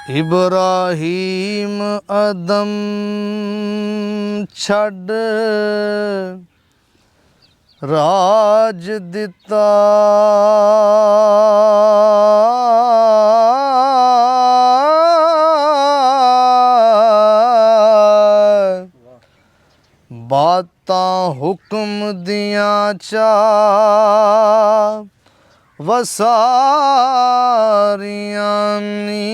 इब्राहीम अदम छड़ राज दिता बातां हुक्म दियां चा वसारियां नी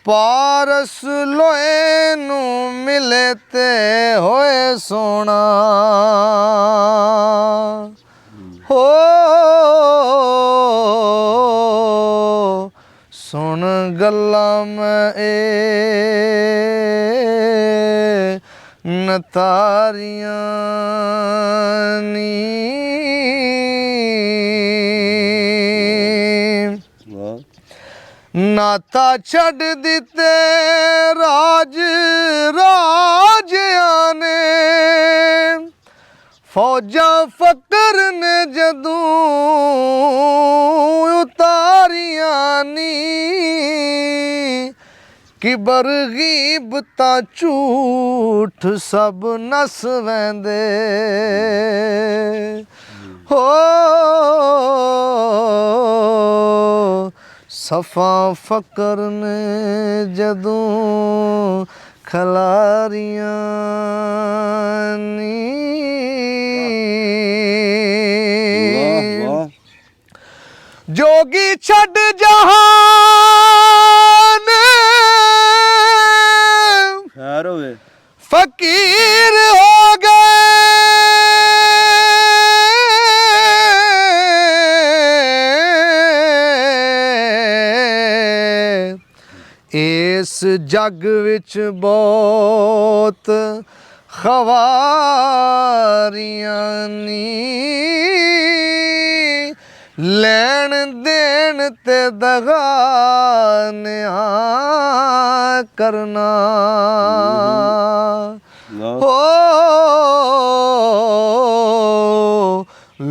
पारस लोए नू मिले ते होए सोना हो सुन गल्ला मैं नतारियां नी नाता छड़ दिते राज राजिया ने फौजा फकर ने जदूं उतारियां नी किबर गीबता झूठ सब नस वैंदे हो सफा फकर ने जदों खलारियां नी जोगी छड़ जहान खैर होवे फकीर हो गए इस जग विच बहुत खवारियां नी लैन देन ते दगा निहा करना हो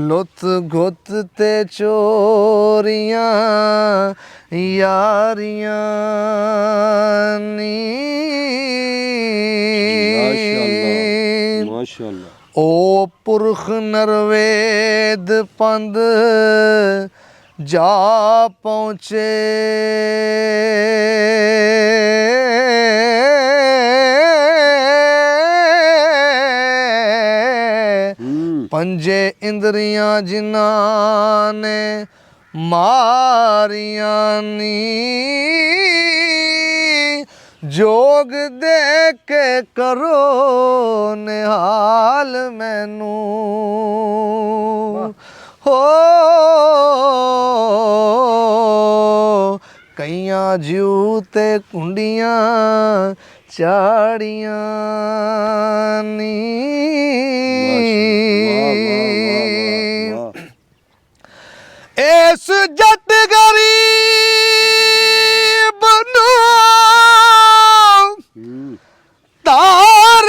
लुत गुत ते चोरियां यारियां नी माशाअल्लाह ओ पुरख नरवेद पंद जा पहुँचे पंजे इंद्रियां जिन्हां ने मारियां नी जोग दे के करो निहाल मैनू हो कईयां जीव ते कुंडियां चाड़ियां नी इस जट गरीब नू तार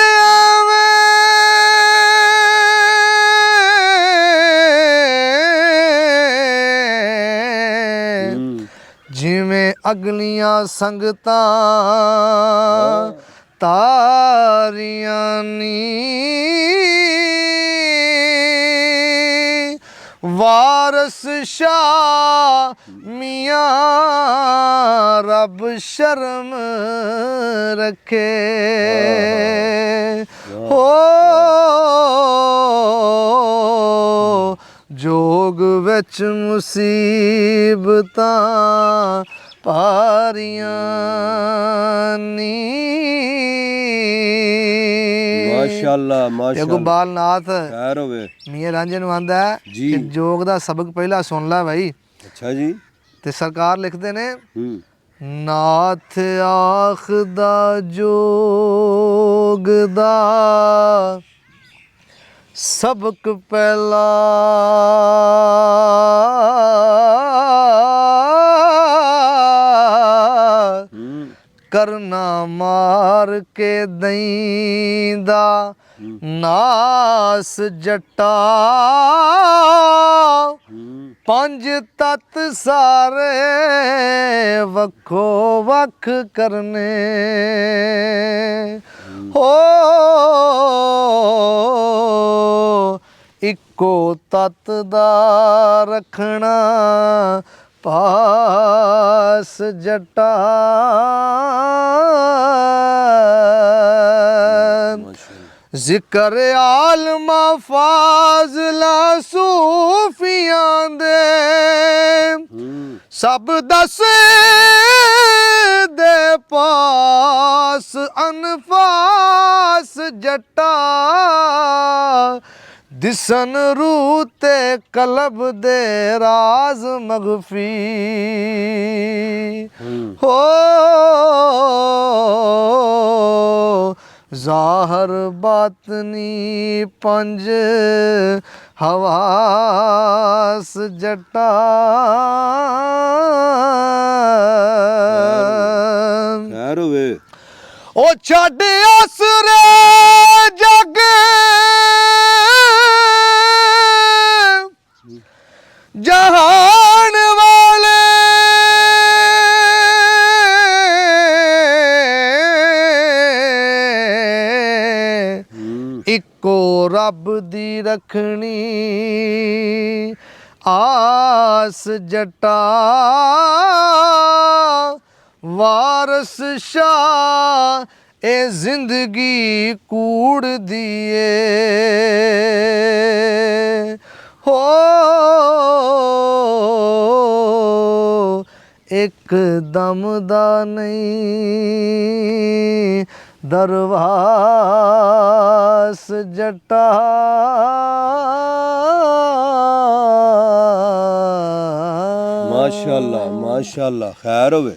जिवें अगलियां संगतां तारियां नी वारस शाह मियां रब शर्म रखे हो जोग विच मुसीबतां पारियां नी माशाअल्लाह माशाअल्लाह इकबाल नाथ खैर होवे मियां रांझे नूं आंदा है जी कि जोग दा सबक पहला सुन ला भाई अच्छा जी ते सरकार लिखते ने नाथ आखदा जोग दा सबक पहला करना मार के दईंदा नास जट्टा पंज तत सारे ਵੱਖੋ ਵੱਖ ਕਰਨੇ ਹੋ ਇੱਕੋ ਤਤ ਦਾ ਰੱਖਣਾ ਪਾਸ ਜਟਾ ਜ਼ਿਕਰ ਆਲਮਾ ਫਾਜ਼ਲਾ ਸੂਫੀਆਂ ਦੇ ਸਭ ਦਸ ਦੇ ਪਾਸ ਅਨਫਾਸ ਜਟਾ ਦਿਸਨ ਰੂਹ ਤੇ ਕਲਬ ਦੇ ਰਾਜ਼ ਮਗਫੀ ਹੋ ਜ਼ਾਹਰ ਬਾਤਨੀ ਪੰਜ ਹਵਾਸ ਜਟਾ ਖੈਰ ਹੋਵੇ ਉਹ ਛੱਡ ਆਸਰੇ ਜਗ ਜਹਾਨ ਵਾਲੇ ਇੱਕੋ ਰੱਬ ਦੀ ਰੱਖਣੀ ਆਸ ਜਟਾ ਵਾਰਸ ਸ਼ਾਹ ਇਹ ਜ਼ਿੰਦਗੀ ਕੂੜ ਦੀਏ ਹੋ ਇੱਕ ਦਮ ਦਾ ਨਹੀਂ ਦਰਵਾਸ ਜਟਾ ਮਾਸ਼ਾਅੱਲਾ ਮਾਸ਼ਾਅੱਲਾ ਖੈਰ ਹੋਵੇ।